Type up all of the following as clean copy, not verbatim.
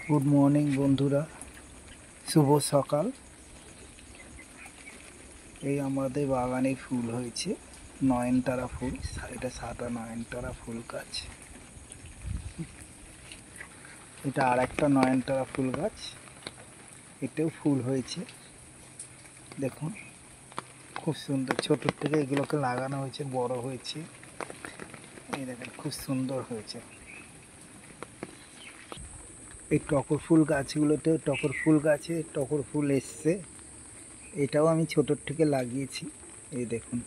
Good morning বন্ধুরা, শুভ সকাল। এই আমাদের বাগানে ফুল হয়েছে নয়নতারা ফুল। এটা সাদা নয়নতারা ফুল গাছ। এটা আর একটা নয়নতারা ফুল গাছ, এতেও ফুল হয়েছে। দেখুন খুব সুন্দর, ছোট থেকে এগুলোকে লাগানো হয়েছে, বড় হয়েছে। এই দেখেন খুব সুন্দর হয়েছে। এই টগর ফুল গাছগুলোতেও টগর ফুল এসছে। এটাও আমি ছোটোর থেকে লাগিয়েছি। এই দেখুন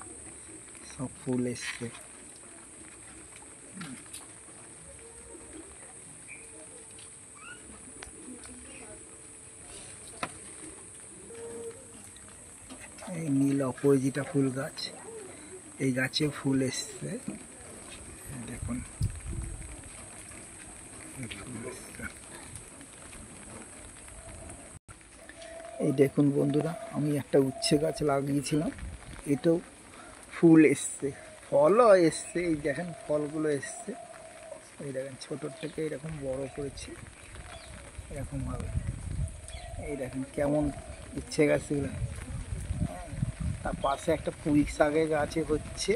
সব ফুল এসছে। এই নীল অপরাজিতা ফুল গাছ, এই গাছে ফুল এসছে। দেখুন ফুল এসছে। এই দেখুন বন্ধুরা, আমি একটা উচ্ছে গাছ লাগিয়েছিলাম, এটাও ফুল এসছে, ফলও এসছে। এই দেখেন ফলগুলো এসছে। এই দেখেন ছোটোর থেকে এরকম বড় করেছে, এরকম হবে। এই দেখেন কেমন উচ্ছে গাছগুলো। তার পাশে একটা পুঁই শাকের গাছে হচ্ছে,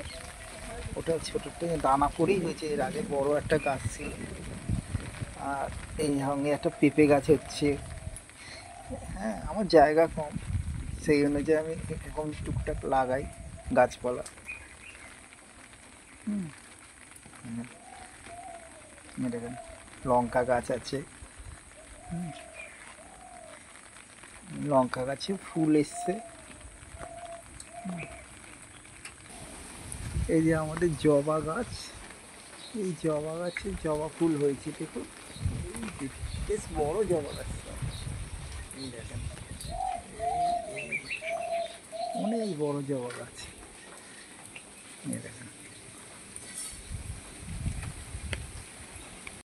ওটা ছোটোর থেকে দানা করেই হয়েছে। এর আগে বড় একটা গাছ ছিল। আর এই সঙ্গে একটা পেঁপে গাছ হচ্ছে। হ্যাঁ, আমার জায়গা কম, সেই অনুযায়ী আমি এরকম টুকটাক লাগাই গাছপালা। দেখেন লঙ্কা গাছ আছে, লঙ্কা গাছে ফুল এসছে। এই যে আমাদের জবা গাছ, এই জবা গাছে জবা ফুল হয়েছে। দেখুন বেশ বড় জবা গাছ। এই দেখেন অনেক বড় জবা গাছ। এই দেখেন